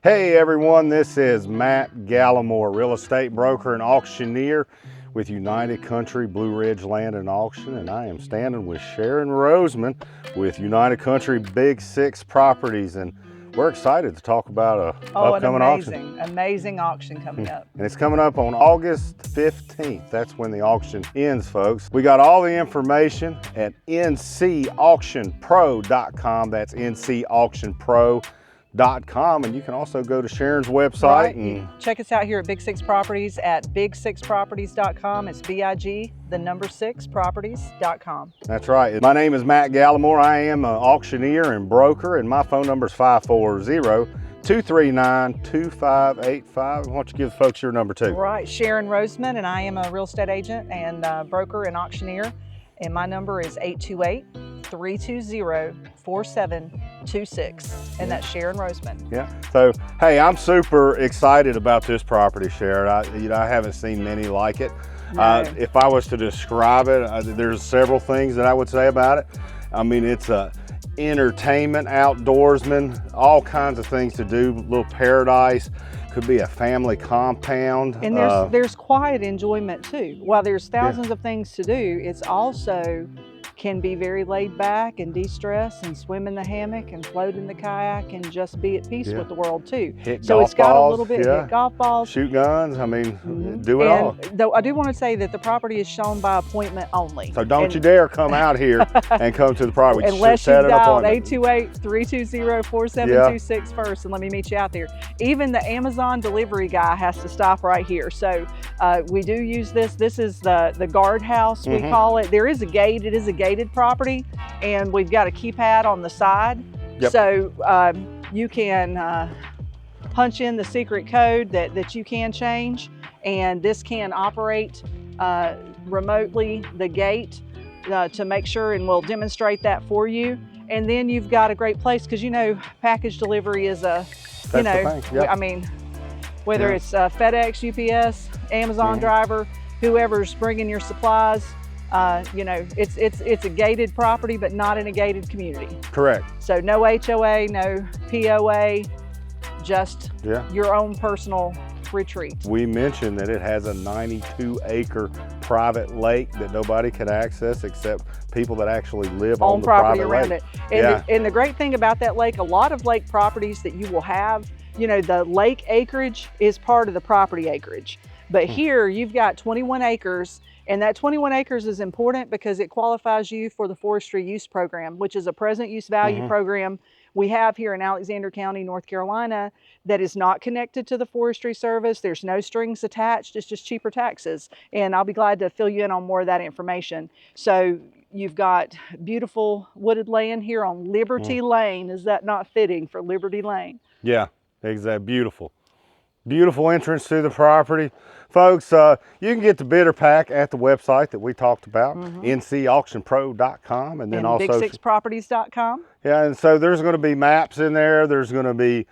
Hey everyone, this is Matt Gallimore, real estate broker and auctioneer with United Country Blue Ridge Land and Auction, and I am standing with Sharon Roseman with United Country Big Six Properties, and we're excited to talk about upcoming auction. Amazing auction coming up. And it's coming up on August 15th. That's when the auction ends, folks. We got all the information at ncauctionpro.com. That's ncauctionpro.com, and you can also go to Sharon's website and check us out here at Big Six Properties at big6properties.com. It's BIG6properties.com. That's right. My name is Matt Gallimore. I am an auctioneer and broker, and my phone number is 540-239-2585. Why don't you give folks your number too? Right, Sharon Roseman, and I am a real estate agent and broker and auctioneer, and my number is 828-320-4726, and that's Sharon Roseman. Yeah. So, hey, I'm super excited about this property, Sharon. I haven't seen many like it. No. If I was to describe it, there's several things that I would say about it. I mean, it's a entertainment, outdoorsman, all kinds of things to do. Little paradise. Could be a family compound. And there's quiet enjoyment too. While there's thousands of things to do, it's also can be very laid back and de-stress and swim in the hammock and float in the kayak and just be at peace with the world too. Hit so golf it's got balls, a little bit, hit golf balls. Shoot guns, I mean, do it all. Though I do want to say that the property is shown by appointment only. So don't you dare come out here and come to the property. Unless you dial 828-320-4726 first, and let me meet you out there. Even the Amazon delivery guy has to stop right here. So we do use this. This is the guardhouse, we call it. There is a gate. It is a gated property, and we've got a keypad on the side. Yep. So you can punch in the secret code that you can change, and this can operate remotely, the gate, to make sure, and we'll demonstrate that for you. And then you've got a great place, because you know package delivery is I mean, whether it's FedEx, UPS, Amazon driver, whoever's bringing your supplies, you know, it's a gated property, but not in a gated community. Correct. So no HOA, no POA, just your own personal retreat. We mentioned that it has a 92-acre private lake that nobody can access except people that actually live on the property private around lake. it. And the great thing about that lake, a lot of lake properties that you will have, you know, the lake acreage is part of the property acreage. But here you've got 21 acres, and that 21 acres is important because it qualifies you for the forestry use program, which is a present use value program we have here in Alexander County, North Carolina, that is not connected to the Forestry Service. There's no strings attached. It's just cheaper taxes. And I'll be glad to fill you in on more of that information. So you've got beautiful wooded land here on Liberty Lane. Is that not fitting for Liberty Lane? Yeah, exactly. Beautiful. Beautiful entrance to the property. Folks, you can get the bidder pack at the website that we talked about, ncauctionpro.com, and then also big6properties.com. Yeah, and so there's going to be maps in there. There's going to be,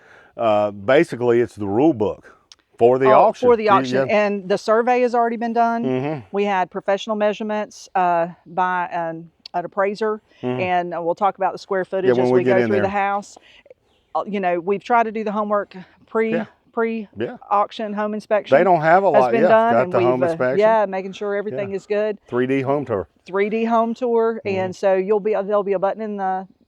basically it's the rule book for the auction. For the auction, and the survey has already been done. We had professional measurements by an appraiser, and we'll talk about the square footage as we go through the house. You know, we've tried to do the homework pre-auction home inspection. They don't have a lot yet. Got the home inspection. Yeah, making sure everything is good. 3D home tour. 3D home tour, and so there'll be a button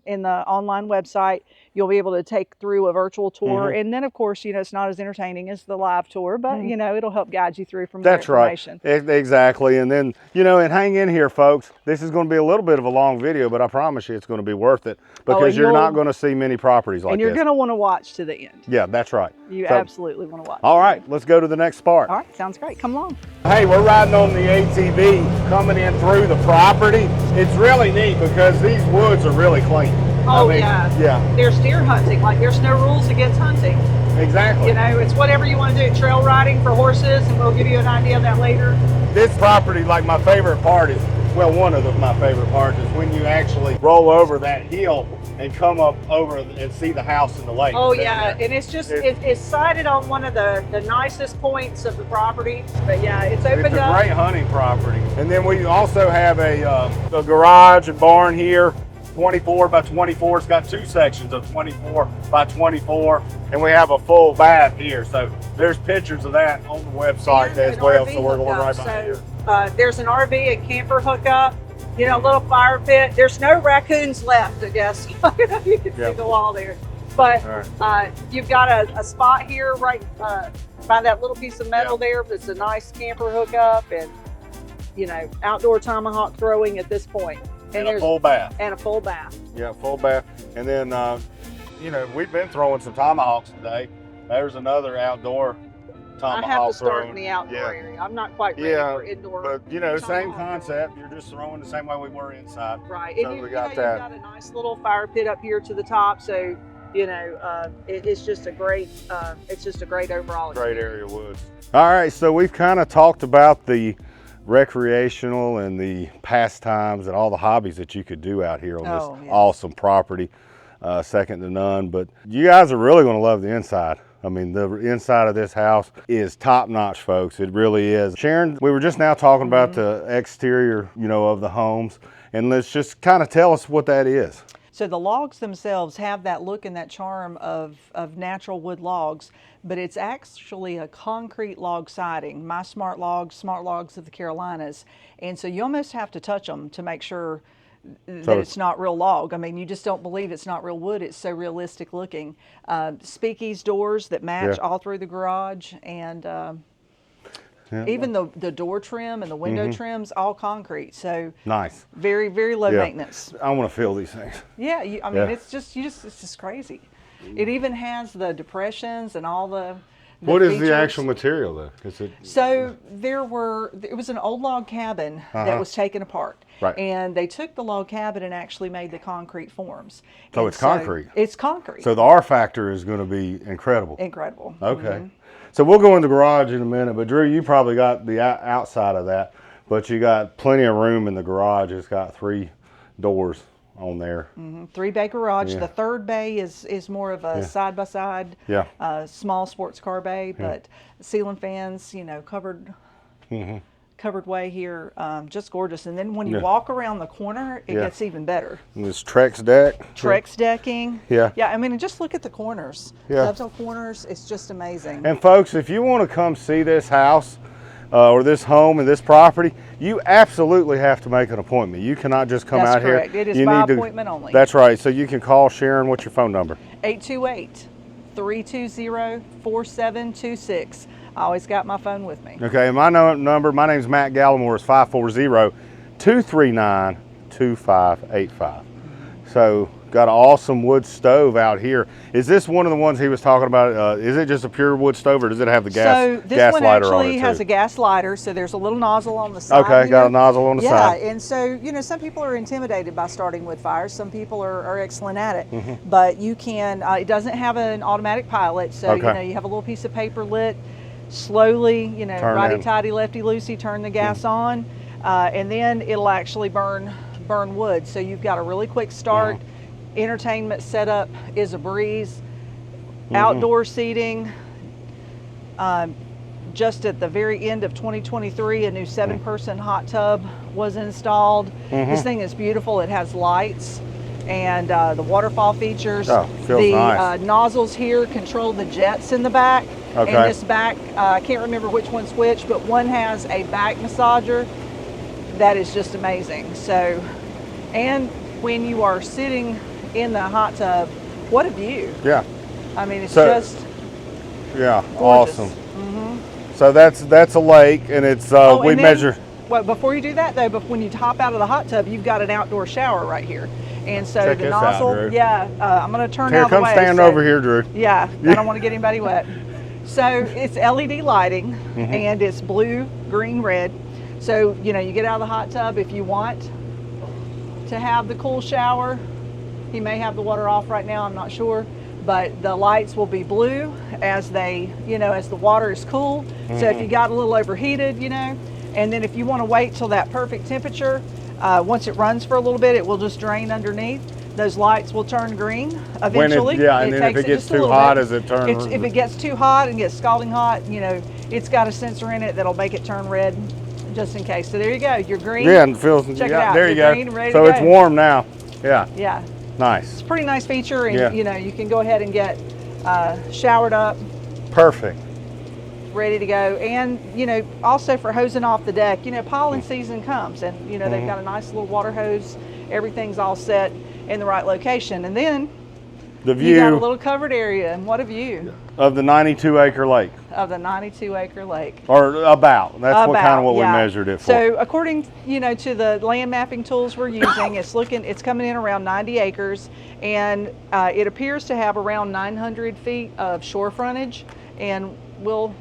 in the online website. You'll be able to take through a virtual tour, and then of course, you know, it's not as entertaining as the live tour, but you know, it'll help guide you through from more information. That's right, exactly. And then, you know, and hang in here, folks. This is going to be a little bit of a long video, but I promise you it's going to be worth it, because you're not going to see many properties like this. And you're going to want to watch to the end. Yeah, that's right. You absolutely want to watch. All right, let's go to the next part. All right, sounds great. Come along. Hey, we're riding on the ATV coming in through the property. It's really neat because these woods are really clean. Oh, yeah. There's deer hunting. Like, there's no rules against hunting. Exactly. You know, it's whatever you want to do. Trail riding for horses, and we'll give you an idea of that later. This property, like, my favorite part is, well, one of my favorite parts is when you actually roll over that hill and come up over and see the house and the lake. Oh, yeah. And it's just, it's sited on one of the nicest points of the property. But yeah, it's opened up. It's a great hunting property. And then we also have a garage and barn here. 24 by 24. It's got 2 sections of 24 by 24, and we have a full bath here. So there's pictures of that on the website as well. So we're going right by here. There's an RV and camper hookup, you know, a little fire pit. There's no raccoons left, I guess. You can see the wall there. But you've got a spot here right by that little piece of metal there. That's a nice camper hookup, and you know, outdoor tomahawk throwing at this point. And a full bath. And a full bath. Yeah, full bath. And then, you know, we've been throwing some tomahawks today. There's another outdoor tomahawk. I have to start throwing in the outdoor area. I'm not quite ready for indoor. But, you know, same concept. You're just throwing the same way we were inside. Right. So And we you've got that. got a nice little fire pit up here to the top. So, you know, it's just a great, overall experience. Great area of woods. All right, so we've kind of talked about the recreational and the pastimes and all the hobbies that you could do out here on this awesome property, second to none. But you guys are really going to love the inside. I mean, the inside of this house is top notch, folks. It really is. Sharon, we were just now talking about the exterior, you know, of the homes, and let's just kind of tell us what that is. So the logs themselves have that look and that charm of natural wood logs, but it's actually a concrete log siding. My Smart Logs of the Carolinas. And so you almost have to touch them to make sure that it's not real log. I mean, you just don't believe it's not real wood. It's so realistic looking. Speakeasy doors that match all through the garage, and even the door trim and the window trims, all concrete. So nice. Very, very low maintenance. I want to feel these things. Yeah, I mean, it's just crazy. It even has the depressions and all the what is features. the actual material though? So it was an old log cabin that was taken apart. Right. And they took the log cabin and actually made the concrete forms. So it's concrete. It's concrete. So the R factor is going to be incredible. Incredible. Okay. So we'll go in the garage in a minute, but Drew, you probably got the outside of that, but you got plenty of room in the garage. It's got 3 doors on there. 3-bay garage. The third bay is more of a side-by-side, small sports car bay, but ceiling fans, you know, covered way here, just gorgeous. And then when you walk around the corner, it gets even better. And this Trex deck. Trex decking. Yeah. Yeah, I mean, just look at the corners. Dovetail corners, it's just amazing. And folks, if you want to come see this house or this home and this property, you absolutely have to make an appointment. You cannot just come out here. That's correct. It is by appointment only. That's right. So you can call Sharon. What's your phone number? 828-320-4726. I always got my phone with me. Okay, my number, my name's Matt Gallimore, is 540-239-2585. So got an awesome wood stove out here. Is this one of the ones he was talking about? Is it just a pure wood stove, or does it have the gas lighter on it? So this one actually has a gas lighter, so there's a little nozzle on the side. Okay, got a nozzle on the side. Yeah, and so, you know, some people are intimidated by starting wood fires. Some people are excellent at it. But you can, it doesn't have an automatic pilot, so, you know, you have a little piece of paper lit, slowly, you know, righty-tighty, lefty-loosey, turn the gas on, and then it'll actually burn wood. So you've got a really quick start. Entertainment setup is a breeze. Outdoor seating. Just at the very end of 2023, a new 7-person hot tub was installed. This thing is beautiful. It has lights and the waterfall features. Nice. Nozzles here control the jets in the back. Okay. And this back, I can't remember which one's which, but one has a back massager that is just amazing. So, and when you are sitting in the hot tub, what a view. Yeah. I mean, it's just gorgeous. Awesome. So that's a lake, and it's we measure. Well, before you do that though, but when you hop out of the hot tub, you've got an outdoor shower right here. And so check the nozzle, out, Drew. I'm going to turn here, out the way. Come stand over here, Drew. Yeah, I don't want to get anybody wet. So it's LED lighting, and it's blue, green, red. So, you know, you get out of the hot tub. If you want to have the cool shower, he may have the water off right now, I'm not sure, but the lights will be blue as they, you know, as the water is cool. So if you got a little overheated, you know, and then if you want to wait till that perfect temperature, once it runs for a little bit, it will just drain underneath. Those lights will turn green eventually. And then if it gets too hot, as it turns. If it gets too hot and gets scalding hot, you know, it's got a sensor in it that'll make it turn red, just in case. So there you go. You're green. Yeah, and feels. Check it out. There you go. Green, ready so to it's go. warm now. Yeah. Yeah. Nice. It's a pretty nice feature, and Yeah. you know, you can go ahead and get showered up, Perfect. ready to go. And you know, also for hosing off the deck, you know, pollen season comes, and you know, they've got a nice little water hose. Everything's all set in the right location, and then The you got a view little covered area, and what a view of the 92-acre lake, of the 92-acre lake. or about. That's what kind of what we yeah. measured it for. So according, you know, to the land mapping tools we're using, it's coming in around 90 acres, and it appears to have around 900 feet of shore frontage. And we'll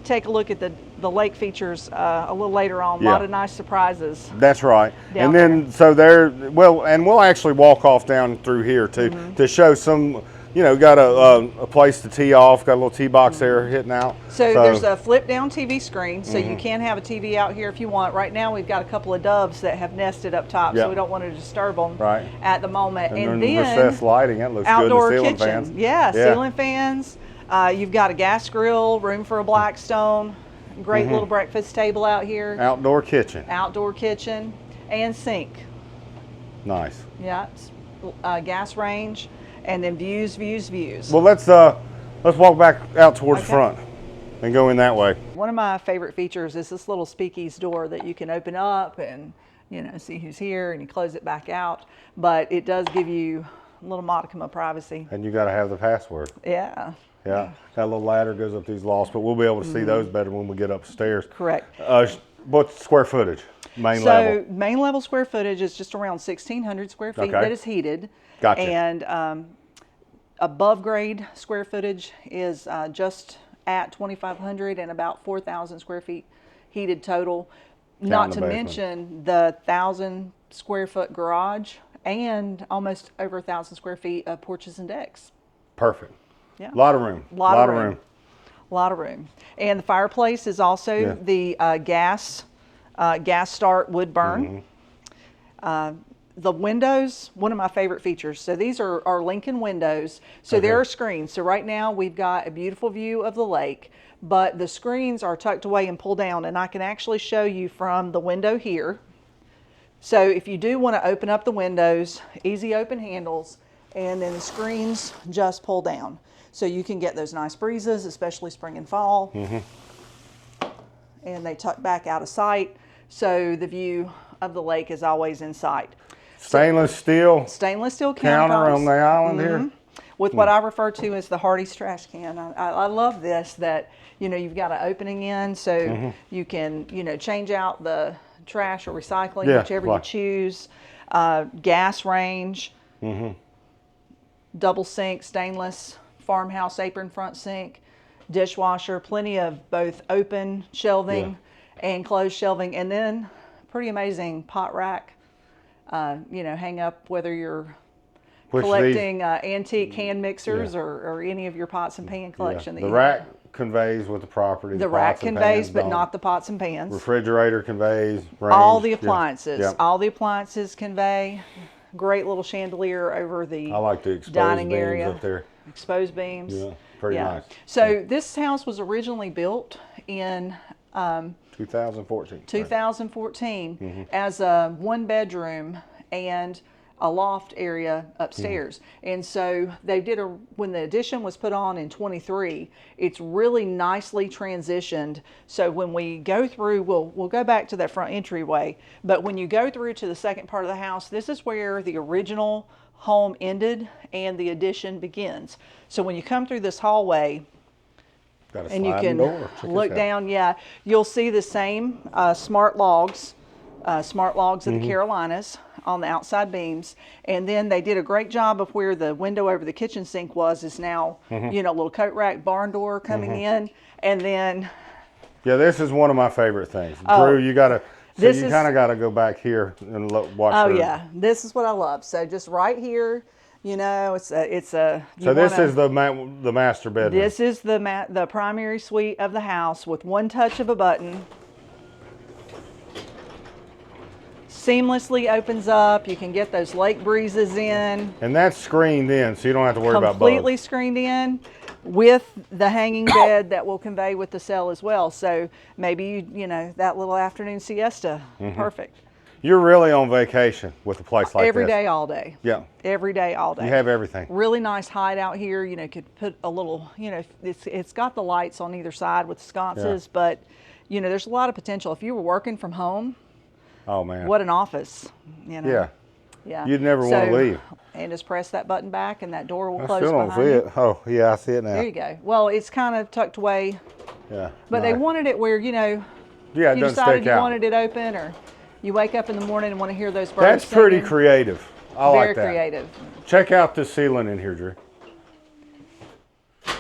take a look at the lake features a little later on. A lot of nice surprises. That's right. down And then so there, well, and we'll actually walk off down through here too to show some. You know, got a place to tee off. Got a little tee box there hitting out. So there's a flip down TV screen, so you can have a TV out here if you want. Right now we've got a couple of doves that have nested up top, so we don't want to disturb them at the moment. And then recessed lighting, it looks outdoor good. The ceiling kitchen, fans. Ceiling fans. You've got a gas grill, room for a Blackstone, great little breakfast table out here. Outdoor kitchen. Outdoor kitchen and sink. Nice. Yeah, gas range. And then views. Well, let's walk back out towards the front and go in that way. One of my favorite features is this little speakeasy door that you can open up and, you know, see who's here, and you close it back out. But it does give you a little modicum of privacy. And you got to have the password. Yeah. Yeah. That little ladder goes up these lofts, but we'll be able to see those better when we get upstairs. Correct. What's square footage? Main so level. Main level square footage is just around 1,600 square feet that is heated. Gotcha. And above grade square footage is just at 2,500 and about 4,000 square feet heated total. Not to mention the 1,000 square foot garage and almost over 1,000 square feet of porches and decks. Perfect. Yeah. A lot of room. Lot of room. A lot of room. And the fireplace is also the gas start wood burn. The windows, one of my favorite features. So these are Lincoln windows. So there are screens. So right now we've got a beautiful view of the lake, but the screens are tucked away and pulled down, and I can actually show you from the window here. So if you do want to open up the windows, easy open handles, and then the screens just pull down. So you can get those nice breezes, especially spring and fall. And they tuck back out of sight. So the view of the lake is always in sight. Stainless steel counter on the island here. With what I refer to as the Hardy's trash can. I love this, that, you know, you've got an opening in, so you can, you know, change out the trash or recycling, whichever you choose. Gas range, double sink, stainless, farmhouse apron front sink, dishwasher, plenty of both open shelving and closed shelving, and then pretty amazing pot rack. You know, hang up whether you're collecting antique hand mixers or any of your pots and pan collection. The rack conveys with the property. The rack conveys, but not the pots and pans. Refrigerator conveys. Range, all the appliances. All the appliances convey. Great little chandelier over the I like the exposed dining beams area. up there. Exposed beams. Yeah, pretty nice. So this house was originally built in 2014. 2014 as a one bedroom and a loft area upstairs. And so they did when the addition was put on in 23, it's really nicely transitioned. So when we go through, we'll go back to that front entryway, but when you go through to the second part of the house, this is where the original home ended and the addition begins. So when you come through this hallway, and you can look down, you'll see the same smart logs of the Carolinas on the outside beams. And then they did a great job of where the window over the kitchen sink is now, you know, little coat rack barn door coming in. And then... Yeah, this is one of my favorite things. Drew, you got to... So you kind of got to go back here and watch her. Yeah, this is what I love. So just right here, you know, it's a. So this is the master bedroom. This is the primary suite of the house with one touch of a button. Seamlessly opens up. You can get those lake breezes in. And that's screened in, so you don't have to worry about bugs. Completely screened in, with the hanging bed that will convey with the cell as well. So maybe, you know, that little afternoon siesta, perfect. You're really on vacation with a place like Every this. day, all day. Yeah. Every day, all day. You have everything. Really nice hideout here. You know, could put a little, you know, it's got the lights on either side with the sconces, but, you know, there's a lot of potential. If you were working from home, oh man, what an office, you know. Yeah. Yeah. You'd never want to leave. And just press that button back and that door will I close still don't behind see you. it. Oh, yeah, I see it now. There you go. Well, it's kind of tucked away. Yeah. But they wanted it where, you know, yeah, it you doesn't decided stick you out. wanted it open, or you wake up in the morning and want to hear those birds That's pretty singing. creative. I Very like that. creative. Check out the ceiling in here, Drew. Yeah.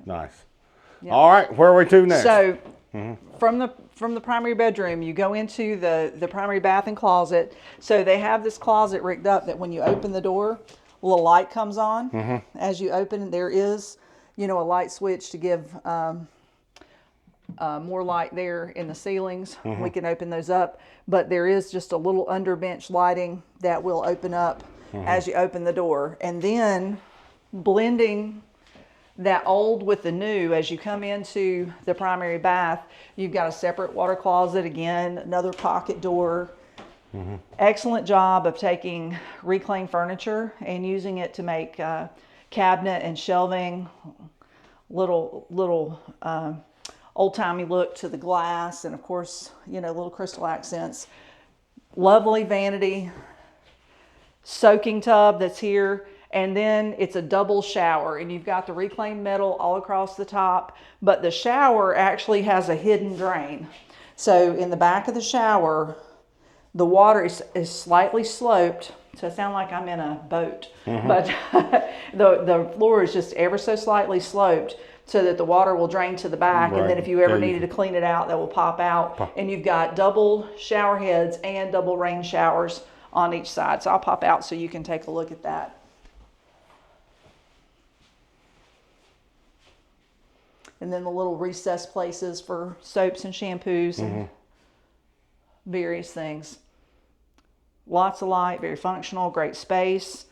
Nice. Yeah. All right, where are we to next? So from the primary bedroom, you go into the primary bath and closet. So they have this closet rigged up that when you open the door, a little light comes on. As you open, there is, you know, a light switch to give more light there in the ceilings. We can open those up, but there is just a little under bench lighting that will open up as you open the door. And then blending that old with the new, as you come into the primary bath, you've got a separate water closet, again, another pocket door. Excellent job of taking reclaimed furniture and using it to make cabinet and shelving, little old-timey look to the glass, and of course, you know, little crystal accents. Lovely vanity, soaking tub that's here, and then it's a double shower, and you've got the reclaimed metal all across the top, but the shower actually has a hidden drain. So in the back of the shower, the water is slightly sloped, so I sound like I'm in a boat, but the floor is just ever so slightly sloped so that the water will drain to the back, and then if you ever needed to clean it out, that will pop out. And you've got double shower heads and double rain showers on each side. So I'll pop out so you can take a look at that. And then the little recessed places for soaps and shampoos and various things. Lots of light, very functional, great space.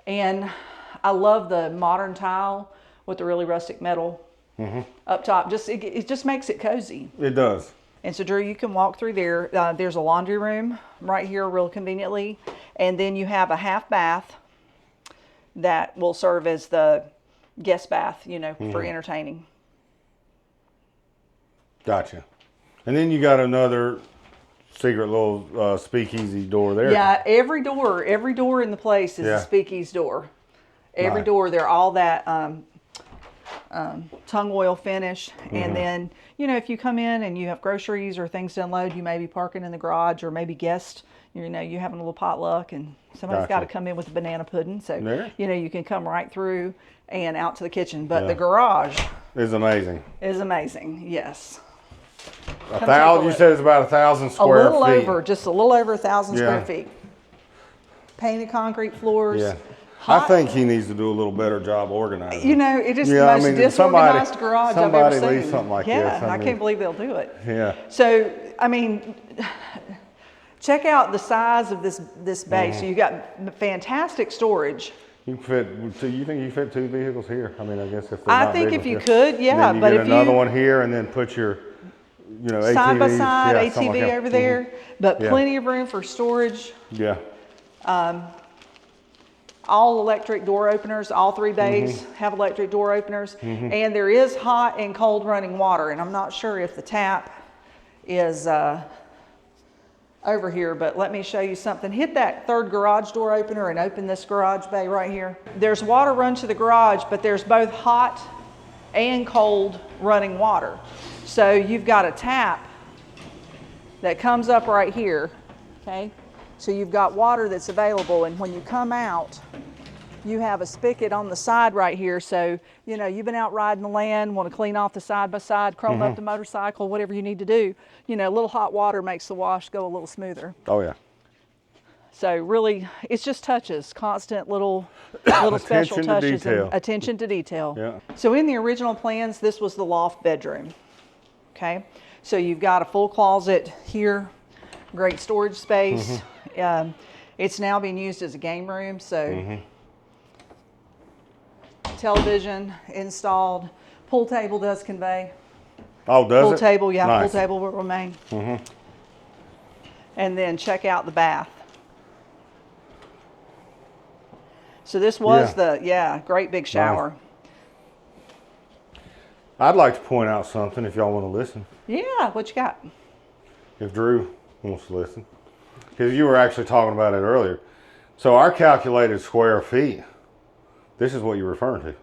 And I love the modern tile with the really rustic metal up top. It just makes it cozy. It does. And so, Drew, you can walk through there. There's a laundry room right here real conveniently. And then you have a half bath that will serve as the guest bath, you know, for entertaining. Gotcha. And then you got another secret little speakeasy door there. Yeah, every door in the place is a speakeasy door. Every door, they're all that tung oil finish. And then, you know, if you come in and you have groceries or things to unload, you may be parking in the garage, or maybe guests, you know, you're having a little potluck and somebody's got to come in with a banana pudding. So, you know, you can come right through and out to the kitchen. But the garage is amazing. Yes. You said it's about 1,000 square feet. Just a little over 1,000 square feet. Painted concrete floors. Yeah. I think he needs to do a little better job organizing. You know, it is the most disorganized garage I've ever seen. Somebody leave something like this. I can't believe they'll do it. Yeah. So, I mean, check out the size of this base. So you've got fantastic storage. You think you can fit 2 vehicles here? I mean, I guess if they're I not think big if you enough. could, yeah. And then but get if another you one here, and then put your, you know, side by ATVs, side something like ATV that. over there, but plenty of room for storage. Yeah. All electric door openers. All 3 bays have electric door openers, and there is hot and cold running water. And I'm not sure if the tap is over here, but let me show you something. Hit that 3rd garage door opener and open this garage bay right here. There's water run to the garage, but there's both hot and cold running water. So you've got a tap that comes up right here, okay? So you've got water that's available, and when you come out, you have a spigot on the side right here. So, you know, you've been out riding the land, want to clean off the side-by-side, chrome up the motorcycle, whatever you need to do. You know, a little hot water makes the wash go a little smoother. Oh, yeah. So really, it's just touches, constant little special touches and attention to detail. Yeah. So in the original plans, this was the loft bedroom, okay? So you've got a full closet here, great storage space. It's now being used as a game room, so television installed. Pool table does convey. Oh, does it? Pool table, yeah, Nice. pool table will remain. And then check out the bath. So this was great big shower. Nice. I'd like to point out something if y'all want to listen. Yeah, what you got? If Drew wants to listen. Because you were actually talking about it earlier. So our calculated square feet, this is what you're referring to.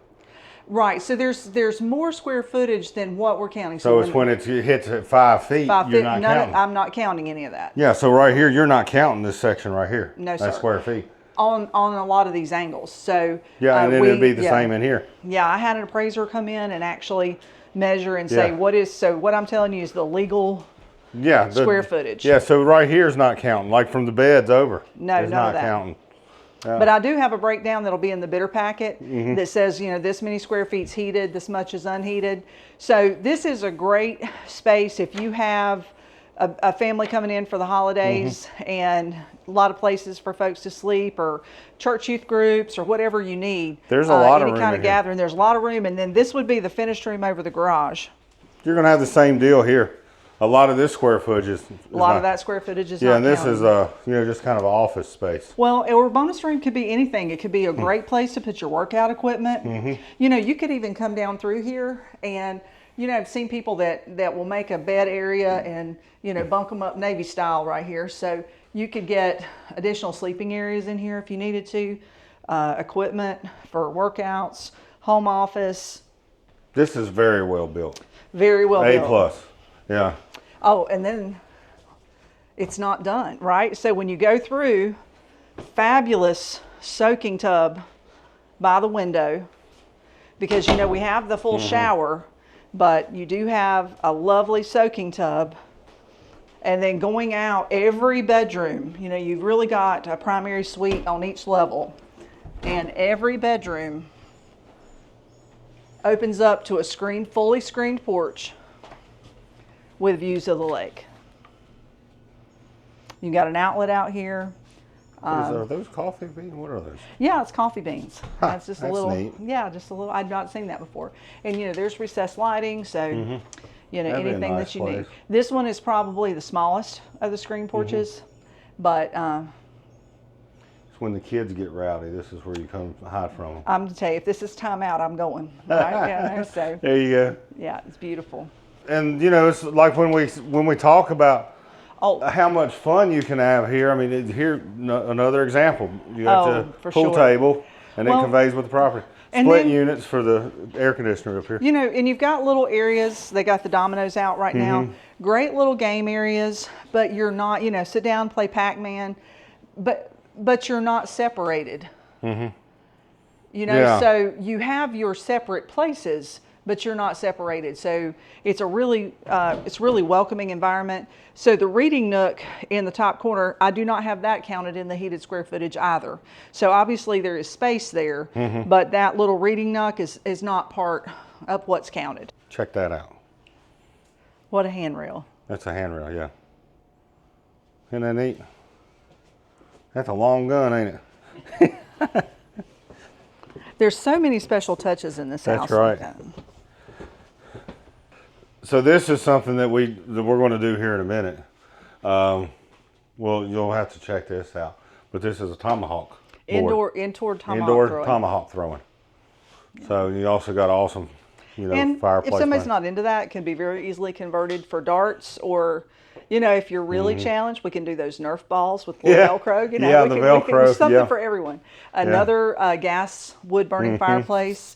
Right, so there's more square footage than what we're counting. So it's when it hits at 5 feet, you're not counting. I'm not counting any of that. Yeah, so right here, you're not counting this section right here. No, sir. That's square feet. On a lot of these angles. So yeah, and then it'd be the same in here. Yeah, I had an appraiser come in and actually measure and say what I'm telling you is the legal square footage. Yeah, so right here is not counting, like from the beds over. No, it's none not of that. Counting. But I do have a breakdown that'll be in the bidder packet that says, this many square feet's heated, this much is unheated. So this is a great space if you have a family coming in for the holidays and a lot of places for folks to sleep or church youth groups or whatever you need. There's a lot of room any kind of gathering. There's a lot of room, and then this would be the finished room over the garage. You're going to have the same deal here. A lot of this square footage is a lot of that ssquare footage is not and this counted. is just kind of an office space. Well, or bonus room could be anything. It could be a great place to put your workout equipment. You could even come down through here and I've seen people that will make a bed area and bunk them up Navy style right here. So you could get additional sleeping areas in here if you needed to, equipment for workouts, home office. This is very well built. Very well built. A+. Yeah. Oh, and then it's not done, right? So when you go through, fabulous soaking tub by the window, because we have the full shower, but you do have a lovely soaking tub. And then going out, every bedroom, you've really got a primary suite on each level, and every bedroom opens up to a fully screened porch with views of the lake. You got an outlet out here. Are those coffee beans? What are those? Yeah, it's coffee beans. That's just a little. Neat. Yeah, just a little. I'd not seen that before. And there's recessed lighting, so anything that you need. This one is probably the smallest of the screen porches, but. It's when the kids get rowdy. This is where you come hide from them. I'm to tell you, if this is time out, I'm going. Right? Yeah. So. There you go. Yeah, it's beautiful. And it's like when we talk about how much fun you can have here. I mean, here another example. You have the pool table, and it conveys with the property. Split units for the air conditioner up here. And you've got little areas. They got the dominoes out right now. Great little game areas, but you're not. Sit down, play Pac-Man, but you're not separated. So you have your separate places, but you're not separated. So it's a really welcoming environment. So the reading nook in the top corner, I do not have that counted in the heated square footage either. So obviously there is space there, but that little reading nook is not part of what's counted. Check that out. What a handrail. That's a handrail, yeah. Isn't that neat? That's a long gun, ain't it? There's so many special touches in this house. That's right. So this is something that we're going to do here in a minute. Well, you'll have to check this out. But this is a tomahawk. Indoor tomahawk throwing. So you also got awesome, fireplace. If somebody's not into that, it can be very easily converted for darts, or if you're really challenged, we can do those Nerf balls with little Velcro. The Velcro. There's something for everyone. Another gas wood burning fireplace.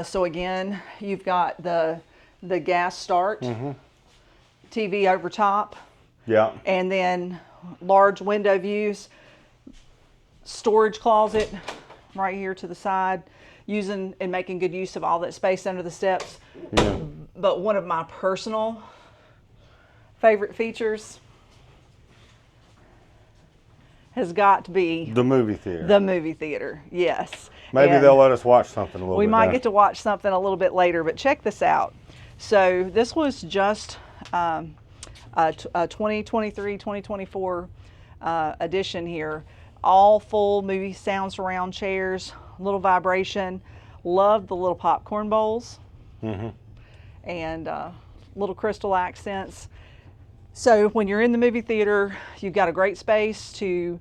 So again, you've got the gas start, TV over top, and then large window views, storage closet right here to the side, using and making good use of all that space under the steps. But one of my personal favorite features has got to be the movie theater. The movie theater, yes. Maybe they'll let us watch something a little bit. We might get to watch something a little bit later, but check this out. So this was just a 2023-2024 edition here. All full movie sound surround chairs, little vibration. Love the little popcorn bowls and little crystal accents. So when you're in the movie theater, you've got a great space to,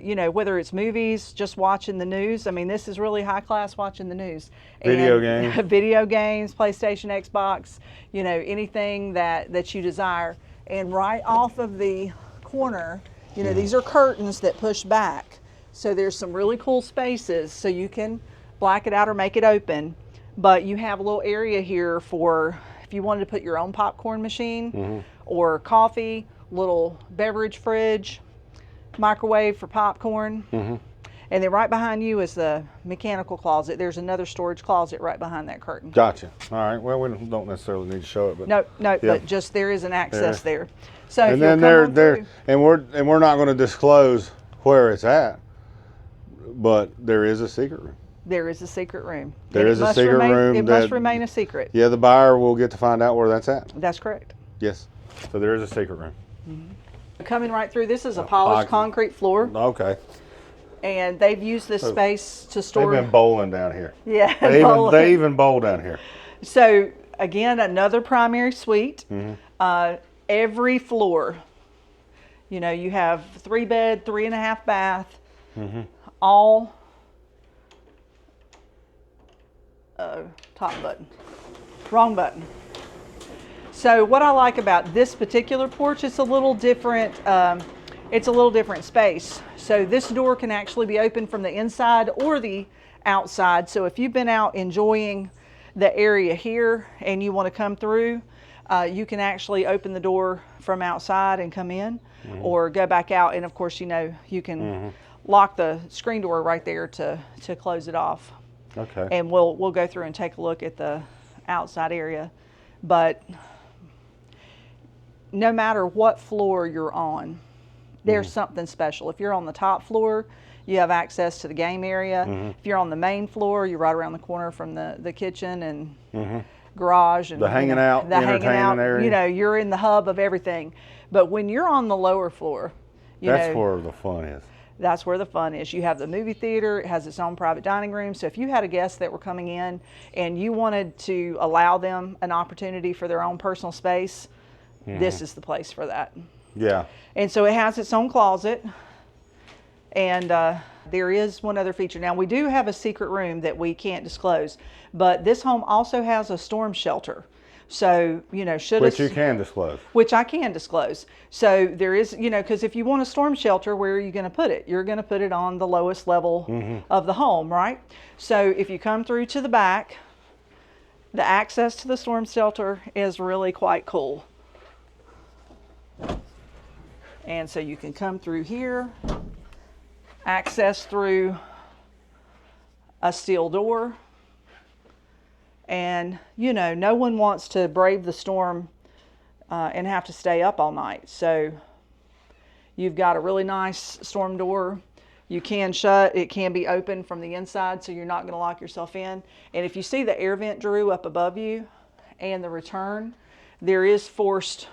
you know, whether it's movies, just watching the news. I mean, this is really high class watching the news. Video And games. video games, PlayStation, Xbox, you know, anything that you desire. And right off of the corner, you know, these are curtains that push back. So there's some really cool spaces, so you can black it out or make it open. But you have a little area here for if you wanted to put your own popcorn machine or coffee, little beverage fridge, microwave for popcorn. And then right behind you is the mechanical closet. There's another storage closet right behind that curtain. Gotcha. All right. Well, we don't necessarily need to show it, but No, yeah. but just there is an access there. So if And you'll then come on through, and we're not going to disclose where it's at, but there is a secret room. there is a secret room. There And is it a must secret remain, room It must that- remain a secret. Yeah, the buyer will get to find out where that's at. That's correct. Yes. So there is a secret room. Coming right through, this is a polished concrete floor, Okay. and they've used this space to store. They've been bowling down here. Yeah, They bowling. even bowl down here. So again, another primary suite. Every floor, you know, you have 3-bed, 3.5 bath, all top button, wrong button. So what I like about this particular porch, it's a little different. It's a little different space. So this door can actually be opened from the inside or the outside. So if you've been out enjoying the area here and you want to come through, you can actually open the door from outside and come in, or go back out. And of course, you know, you can lock the screen door right there to close it off. Okay. And we'll go through and take a look at the outside area. But no matter what floor you're on, there's something special. If you're on the top floor, you have access to the game area. If you're on the main floor, you're right around the corner from the kitchen and garage and The hanging out, entertaining area. You know, you're in the hub of everything. But when you're on the lower floor, That's where the fun is. that's where the fun is. You have the movie theater, it has its own private dining room. So if you had a guest that were coming in and you wanted to allow them an opportunity for their own personal space, this is the place for that. Yeah. And so it has its own closet. And there is one other feature. Now, we do have a secret room that we can't disclose, but this home also has a storm shelter. So, you know, Which you can disclose. which I can disclose. So there is, you know, because if you want a storm shelter, where are you going to put it? You're going to put it on the lowest level of the home, right? So if you come through to the back, the access to the storm shelter is really quite cool. And so you can come through here, access through a steel door. And, you know, no one wants to brave the storm and have to stay up all night. So you've got a really nice storm door. You can shut, it can be open from the inside, so you're not going to lock yourself in. And if you see the air vent, Drew, up above you and the return, there is forced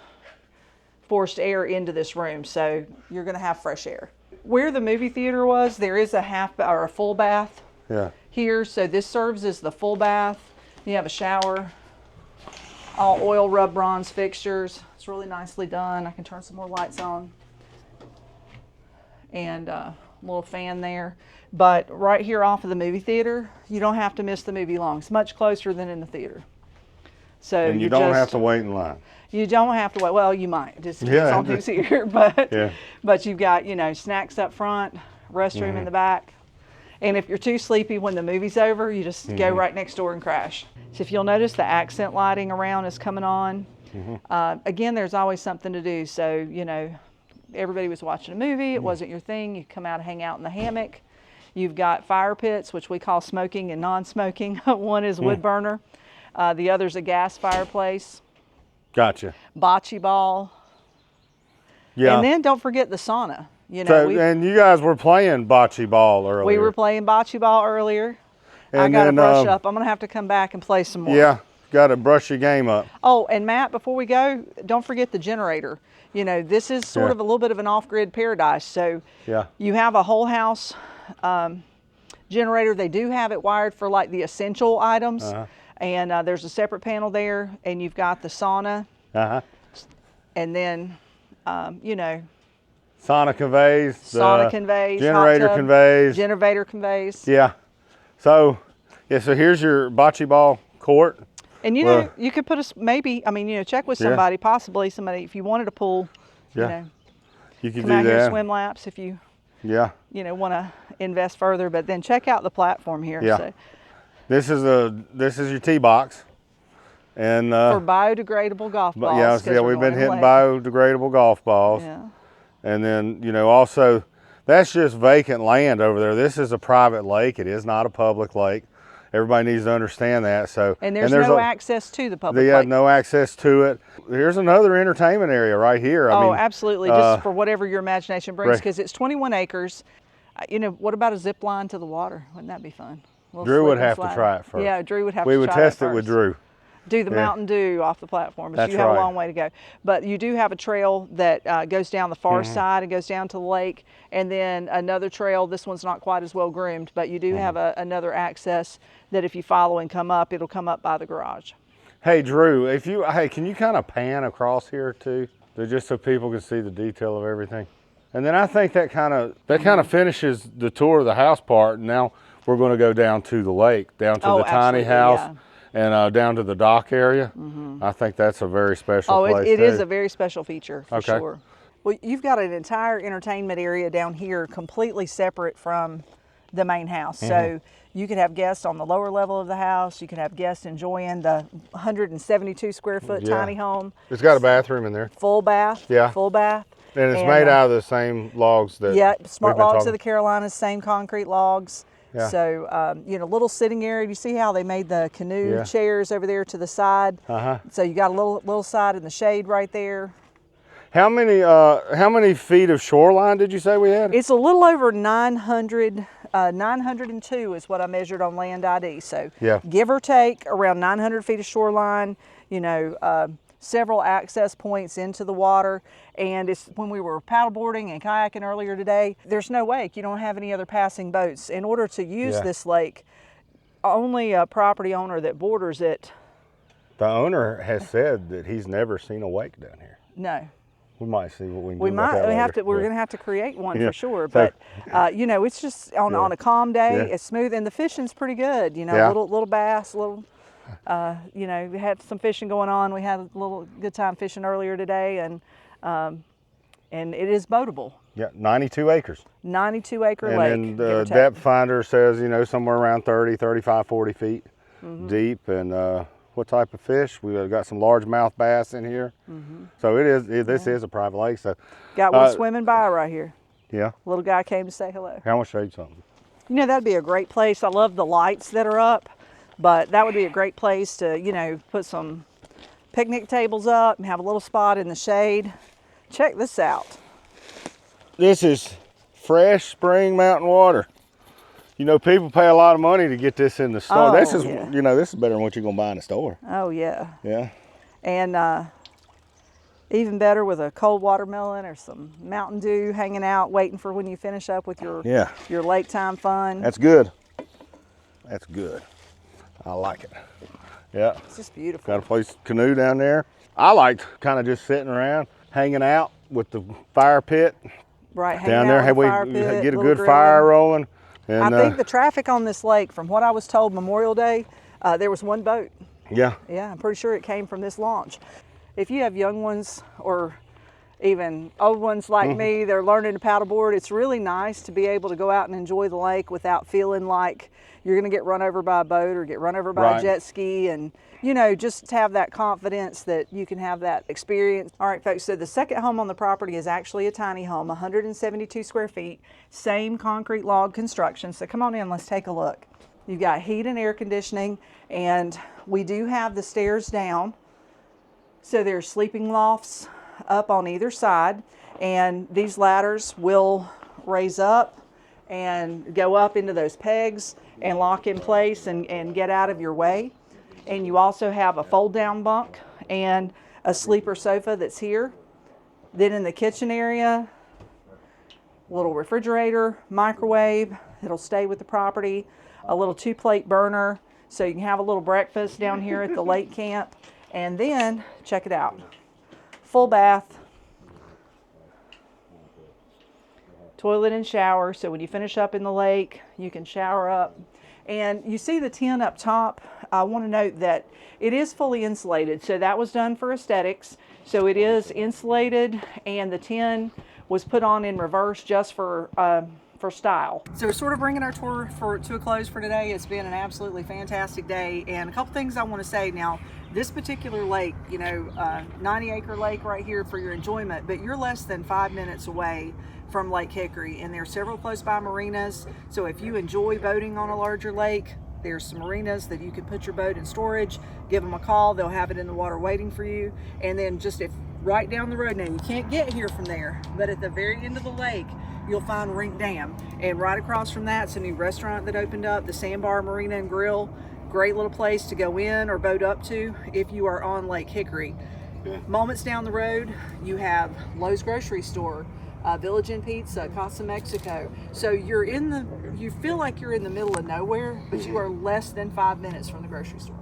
air into this room, so you're going to have fresh air. Where the movie theater was, there is a full bath here, so this serves as the full bath. You have a shower, all oil rub bronze fixtures. It's really nicely done. I can turn some more lights on, and a little fan there. But right here off of the movie theater, you don't have to miss the movie long. It's much closer than in the theater. So And you don't have to wait in line. You don't have to wait. Well, you might. Just Yeah, on who's here, but Yeah. but you've got, you know, snacks up front, restroom in the back, and if you're too sleepy when the movie's over, you just go right next door and crash. So if you'll notice, the accent lighting around is coming on. Again, there's always something to do. So, you know, everybody was watching a movie. It wasn't your thing. You come out and hang out in the hammock. You've got fire pits, which we call smoking and non-smoking. One is wood burner. The other's a gas fireplace. Gotcha. Bocce ball. Yeah. And then don't forget the sauna. You know, So, and you guys were playing bocce ball earlier. we were playing bocce ball earlier. I And got to then, brush up. I'm going to have to come back and play some more. Yeah, got to brush your game up. Oh, and Matt, before we go, don't forget the generator. You know, this is sort of a little bit of an off-grid paradise. So you have a whole house generator. They do have it wired for like the essential items. And there's a separate panel there, and you've got the sauna And then, you know, sauna conveys, sauna conveys, generator hot tub, conveys. generator conveys. Yeah. So, yeah, so here's your bocce ball court. And you know, you could put a, maybe, I mean, you know, check with somebody, possibly somebody, if you wanted a pool, you know, you could come do out here that. and swim laps if you, you know, want to invest further. But then check out the platform here. Yeah. So. This is your tee box. And for biodegradable golf balls. Yeah, we've been hitting biodegradable golf balls. Yeah. And then, you know, also, that's just vacant land over there. This is a private lake. It is not a public lake. Everybody needs to understand that. So, and there's no access to the public lake. Yeah, no access to it. Here's another entertainment area right here. I mean, absolutely. Just for whatever your imagination brings, because it's 21 acres. You know, what about a zip line to the water? Wouldn't that be fun? Drew would have to try it first. Yeah, Drew would have to try it. We would test it with Drew. Do the Mountain Dew off the platform, but you have a long way to go. But you do have a trail that goes down the far side and goes down to the lake, and then another trail. This one's not quite as well groomed, but you do have another access that if you follow and come up, it'll come up by the garage. Hey Drew, can you kind of pan across here too, just so people can see the detail of everything? And then I think that kind of finishes the tour of the house part. And now we're going to go down to the lake, down to the tiny house. Yeah. And down to the dock area. I think that's a very special place. It is a very special feature for sure. Well, you've got an entire entertainment area down here completely separate from the main house. So you could have guests on the lower level of the house. You could have guests enjoying the 172 square foot tiny home. It's got a bathroom in there. Full bath. Yeah. Full bath. And it's made out of the same logs that smart logs of the Carolinas, same concrete logs. Yeah. So, you know, little sitting area. You see how they made the canoe chairs over there to the side? So you got a little side in the shade right there. How many feet of shoreline did you say we had? It's a little over 900, 902 is what I measured on Land ID. So give or take around 900 feet of shoreline, you know, several access points into the water. And it's when we were paddleboarding and kayaking earlier today, there's no wake. You don't have any other passing boats. In order to use this lake, only a property owner that borders it. The owner has said that he's never seen a wake down here. No. We might see what we can do. We're going to have to create one for sure. But, you know, it's just on a calm day, it's smooth, and the fishing's pretty good. You know, little bass, little... you know, we had some fishing going on. We had a little good time fishing earlier today, and it is boatable. Yeah, 92 acres. 92 acre lake. And the depth finder says, you know, somewhere around 30, 35, 40 feet deep. And what type of fish? We've got some largemouth bass in here. So this is a private lake. So got one swimming by right here. Yeah. Little guy came to say hello. I want to show you something. You know, that'd be a great place. I love the lights that are up. But that would be a great place to, you know, put some picnic tables up and have a little spot in the shade. Check this out. This is fresh spring mountain water. You know, people pay a lot of money to get this in the store. This is, you know, this is better than what you're going to buy in the store. Oh, yeah. Yeah. And even better with a cold watermelon or some Mountain Dew hanging out, waiting for when you finish up with your lake time fun. That's good. That's good. I like it. Yeah. It's just beautiful. Got a place canoe down there. I liked kind of just sitting around, hanging out with the fire pit. Right, hanging down there. Out with the fire pit, Get a good fire rolling. And, I think the traffic on this lake, from what I was told Memorial Day, there was one boat. Yeah. Yeah, I'm pretty sure it came from this launch. If you have young ones or even old ones like me, they're learning to paddleboard, it's really nice to be able to go out and enjoy the lake without feeling like you're going to get run over by a boat or get run over by a jet ski, and, you know, just have that confidence that you can have that experience. All right, folks, so the second home on the property is actually a tiny home, 172 square feet, same concrete log construction. So come on in, let's take a look. You've got heat and air conditioning, and we do have the stairs down. So there's sleeping lofts up on either side, and these ladders will raise up and go up into those pegs and lock in place and get out of your way. And you also have a fold down bunk and a sleeper sofa that's here. Then in the kitchen area, little refrigerator, microwave, it'll stay with the property, a little 2-plate burner so you can have a little breakfast down here at the lake camp. And then, check it out, full bath, toilet and shower. So when you finish up in the lake, you can shower up. And you see the tin up top. I want to note that it is fully insulated. So that was done for aesthetics. So it is insulated, and the tin was put on in reverse just for style. So we're sort of bringing our tour to a close for today. It's been an absolutely fantastic day, and a couple things I want to say. Now, this particular lake, 90-acre lake right here for your enjoyment, but you're less than 5 minutes away from Lake Hickory, and there are several close by marinas. So if you enjoy boating on a larger lake, there's some marinas that you can put your boat in storage. Give them a call, they'll have it in the water waiting for you. And then just if right down the road, now you can't get here from there, but at the very end of the lake, you'll find Rink Dam. And right across from that's a new restaurant that opened up, the Sandbar Marina and Grill. Great little place to go in or boat up to if you are on Lake Hickory. Moments down the road, you have Lowe's grocery store, Village Inn Pizza, Casa Mexico. So you feel like you're in the middle of nowhere, but you are less than 5 minutes from the grocery store.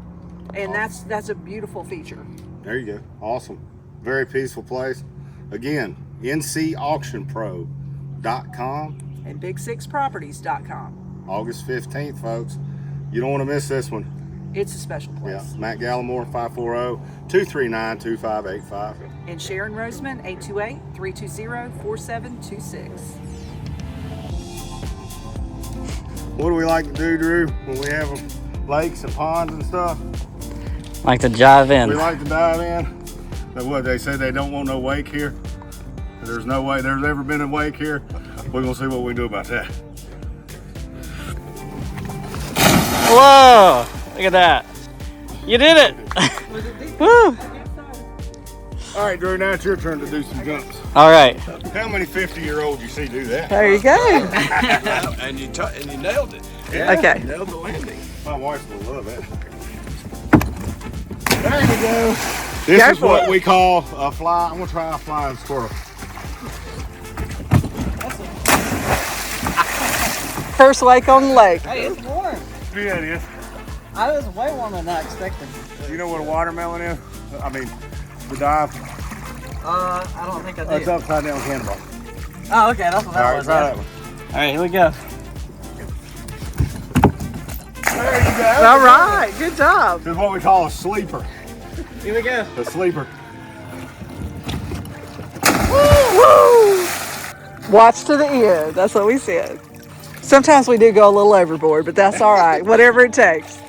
And awesome. that's a beautiful feature. There you go. Awesome. Very peaceful place. Again, ncauctionpro.com and big6properties.com. August 15th, folks. You don't want to miss this one. It's a special place. Yeah. Matt Gallimore, 540-239-2585. And Sharon Roseman, 828-320-4726. What do we like to do, Drew, when we have lakes and ponds and stuff? Like to dive in. We like to dive in. But what, they say they don't want no wake here? There's no way there's ever been a wake here. We're going to see what we can do about that. Whoa! Look at that. You did it! Woo! All right, Drew, now it's your turn to do some jumps. All right. How many 50-year-olds you see do that? There you go. and you nailed it. Yeah. Okay. You nailed the landing. My wife will love it. There you go. This is what we call a fly. I'm going to try a flying squirrel. First lake on the lake. Hey, it's warm. Yeah, it is. I was way warmer than I expected. You know what a watermelon is? I mean, the dive. I don't think I do. It's upside down cannonball. Oh, okay, that's what that was. Try that one. All right, here we go. There you go. All right, good job. This is what we call a sleeper. Here we go. A sleeper. Woo! Watch to the end. That's what we said. Sometimes we do go a little overboard, but that's all right. Whatever it takes.